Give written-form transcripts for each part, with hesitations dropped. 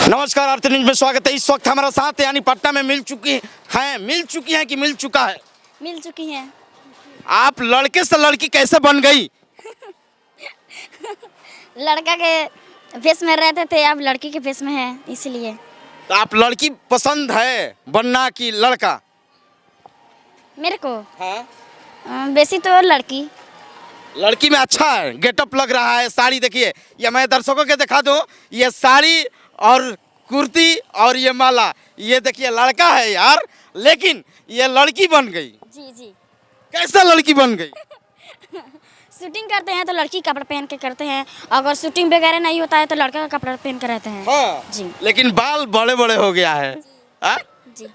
नमस्कार, आरती न्यूज में स्वागत है। इस वक्त हमारा साथ यानी पटना में मिल चुकी हैं कि मिल चुका है? मिल चुकी हैं। आप लड़के से लड़की कैसे बन गई? लड़का के फेस में रहते थे, अब लड़की के फेस में है, इसलिए। तो आप लड़की पसंद है बनना कि लड़का? मेरे को हाँ, वैसी तो लड़की। लड़की में अच्छा है, गेटअप लग रहा है। साड़ी देखिए, ये मैं दर्शकों के दिखा दूं, ये साड़ी और कुर्ती और ये माला, ये देखिए लड़का है यार, लेकिन ये लड़की बन गई। जी जी। कैसे लड़की बन गई? शूटिंग करते हैं तो लड़की कपड़ा पहन के करते हैं, अगर शूटिंग वगैरह नहीं होता है तो लड़का का कपड़ा पहन के रहते हैं। हाँ जी। लेकिन बाल बड़े बड़े हो गया है। हाँ? जी।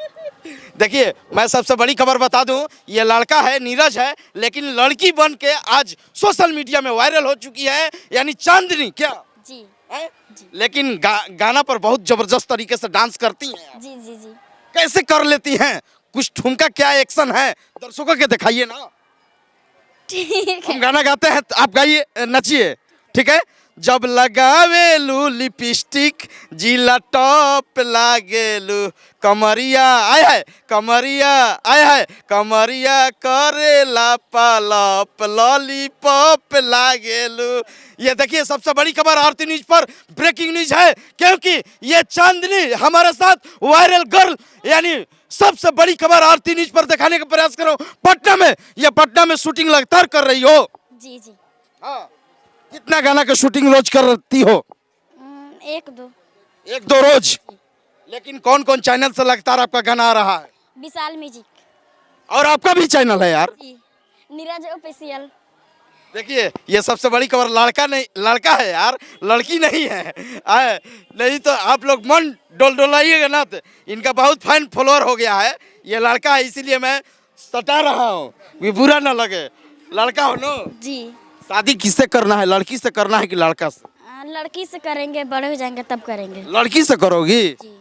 देखिए, मैं सबसे बड़ी खबर बता दूं, ये लड़का है, नीरज है, लेकिन लड़की बन के आज सोशल मीडिया में वायरल हो चुकी है, यानी चांदनी। क्या जी है? जी। लेकिन गाना पर बहुत जबरदस्त तरीके से डांस करती हैं आप। जी जी जी। कैसे कर लेती हैं? कुछ ठुमका क्या एक्शन है, दर्शकों के दिखाइए ना। ठीक हम है। गाना गाते हैं, आप गाइए, नचिए, ठीक है? जब लगावेलू लिपस्टिक जिला टॉप लागेलू, कमरिया आय है, कमरिया आय है, कमरिया करेला पालप लॉलीपॉप लागेलू। ये देखिए, सबसे बड़ी खबर आरती न्यूज पर ब्रेकिंग न्यूज है, क्योंकि ये चांदनी हमारे साथ वायरल गर्ल, यानी सबसे बड़ी खबर आरती न्यूज पर दिखाने का प्रयास करो। पटना में, ये पटना में शूटिंग लगातार कर रही हो। जी जी। हाँ, कितना गाना का शूटिंग रोज करती हो? एक दो रोज। लेकिन कौन कौन चैनल से लगातार आपका गाना आ रहा है? विशाल म्यूजिक। और आपका भी चैनल है यार? जी, नीरज ऑफिशियल। देखिए, ये सबसे बड़ी खबर, लड़का नहीं, लड़का है यार, लड़की नहीं है। नहीं तो आप लोग मन डोलाइएगा ना, तो इनका बहुत फैन फॉलोअर हो गया है। ये लड़का है, इसीलिए मैं सटा रहा हूँ कि बुरा ना लगे। लड़का हो नो? जी। शादी किससे करना है, लड़की से करना है कि लड़का से? लड़की से करेंगे, बड़े हो जाएंगे तब करेंगे। लड़की से करोगी? जी।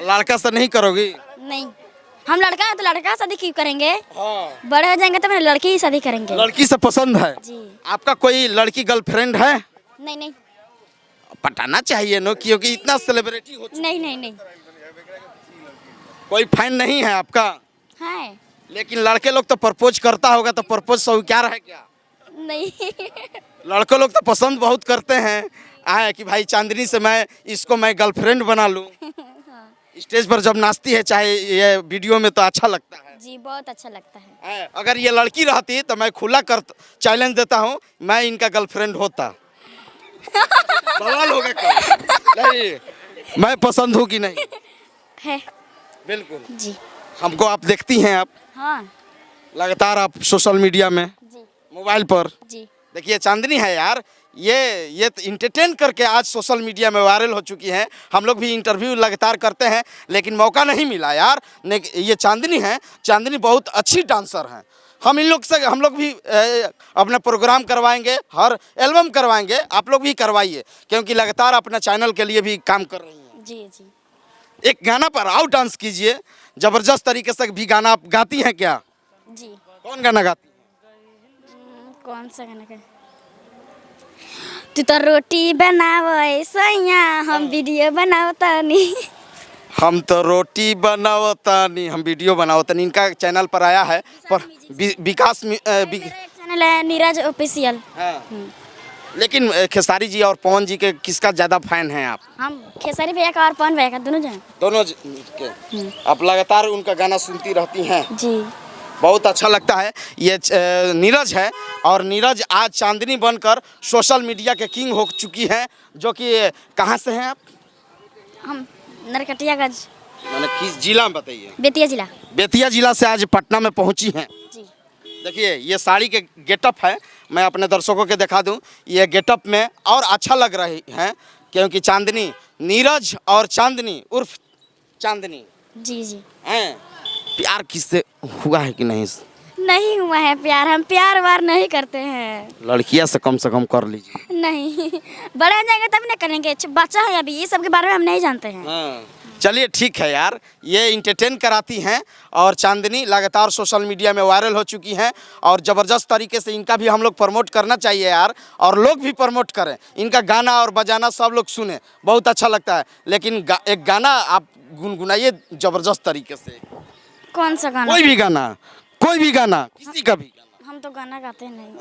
लड़का से नहीं करोगी? नहीं, हम लड़का है तो लड़का शादी क्यों करेंगे? हाँ। बड़े हो जाएंगे तो लड़की ही शादी करेंगे। लड़की से पसंद है? जी। आपका कोई लड़की गर्लफ्रेंड है? नहीं नहीं पटाना चाहिए नो, क्योंकि इतना सेलिब्रिटी हो चुका। नहीं नहीं नहीं। कोई फैन नहीं है आपका? है। लेकिन लड़के लोग तो प्रपोज करता होगा, तो प्रपोज स्वीकार है क्या? नहीं। लड़के लोग तो पसंद बहुत करते हैं, आए कि भाई चांदनी से मैं गर्लफ्रेंड बना लूं। स्टेज पर जब नाचती है, चाहे ये वीडियो में, तो अच्छा लगता है। जी, बहुत अच्छा लगता है। अगर ये लड़की रहती तो मैं खुला कर चैलेंज देता हूँ, मैं इनका गर्लफ्रेंड होता। सवाल होगा क्या? नहीं, मैं पसंद हूँ कि नहीं? है। बिल्कुल। जी। हमको आप देखती हैं, आप हाँ। लगातार आप सोशल मीडिया में, जी मोबाइल पर। जी। देखिए, चांदनी है यार, ये तो इंटरटेन करके आज सोशल मीडिया में वायरल हो चुकी हैं। हम लोग भी इंटरव्यू लगातार करते हैं, लेकिन मौका नहीं मिला यार। ये चांदनी है, चांदनी बहुत अच्छी डांसर हैं। हम लोग भी अपना प्रोग्राम करवाएंगे, हर एल्बम करवाएंगे, आप लोग भी करवाइए, क्योंकि लगातार अपना चैनल के लिए भी काम कर रही हैं। जी जी। एक गाना पर आओ, डांस कीजिए, जबरदस्त तरीके से भी गाना आप गाती हैं क्या? जी। कौन गाना गाती हैं? कौन सा गाना का? तू तो रोटी बनावे सैया, हम वीडियो बनावतानी। हम तो रोटी बनावतानी, हम वीडियो बनावतानी। इनका चैनल पर आया है, पर विकास चैनल है नीरज ऑफिशियल। हाँ। लेकिन खेसारी जी और पवन जी के किसका ज्यादा फैन हैं आप? हम खेसारी भैया का और पवन भैया का, दोनों जन। दोनों के। आप लगातार उनका गाना सुनती रहती हैं? जी। बहुत अच्छा लगता है। ये नीरज है, और नीरज आज चांदनी बनकर सोशल मीडिया के किंग हो चुकी है। जो कि कहाँ से हैं आप? हम नरकटियागंज। मैंने किस जिला में बताइए? बेतिया जिला। बेतिया जिला से आज पटना में पहुंची हैं। जी। देखिए, ये साड़ी के गेटअप है, मैं अपने दर्शकों के दिखा दूं, ये गेटअप में और अच्छा लग रही हैं, क्योंकि चांदनी, नीरज और चांदनी उर्फ चांदनी जी जी। हैं। प्यार किससे हुआ है कि नहीं? नहीं हुआ है प्यार, हम प्यार वार नहीं करते हैं। लड़कियां से कम कर लीजिए। नहीं, बड़े हो जाएंगे तब ना करेंगे, बच्चा है अभी, ये सब के बारे में हम नहीं जानते हैं। हाँ, चलिए ठीक है यार, ये इंटरटेन कराती हैं और चांदनी लगातार सोशल मीडिया में वायरल हो चुकी हैं और ज़बरदस्त तरीके से इनका भी हम लोग प्रमोट करना चाहिए यार, और लोग भी प्रमोट करें, इनका गाना और बजाना सब लोग सुने, बहुत अच्छा लगता है। लेकिन एक गाना आप गुनगुनाइए ज़बरदस्त तरीके से। कौन सा गाना? कोई भी गाना, कोई भी गाना, किसी का भी गाना। हम तो गाना गाते नहीं।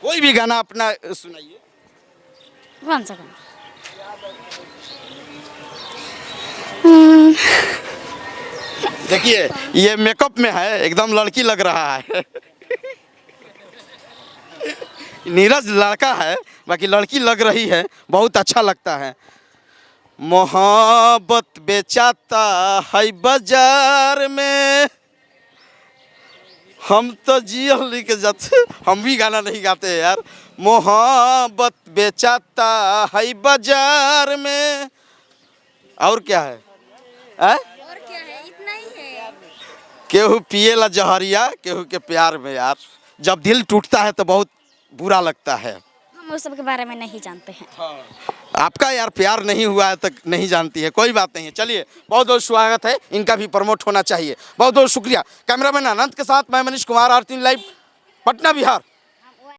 कोई भी गाना अपना सुनाइए। कौन सा गाना? देखिए ये मेकअप में है, एकदम लड़की लग रहा है। नीरज लड़का है, बाकी लड़की लग रही है, बहुत अच्छा लगता है। मोहब्बत बेचाता है बाजार में, हम तो जियल लिख जाते, हम भी गाना नहीं गाते हैं यार। मोहब्बत बेचाता है बाजार में, और क्या है? और क्या है, इतना ही है। केहू पिएला जहरिया केहू के प्यार में यार, जब दिल टूटता है तो बहुत बुरा लगता है। हम उस सब के बारे में नहीं जानते हैं। आपका यार प्यार नहीं हुआ है तक नहीं जानती है, कोई बात नहीं है। चलिए बहुत बहुत स्वागत है, इनका भी प्रमोट होना चाहिए। बहुत बहुत शुक्रिया। कैमरामैन अनंत के साथ मैं मनीष कुमार, आर3 लाइव, पटना बिहार।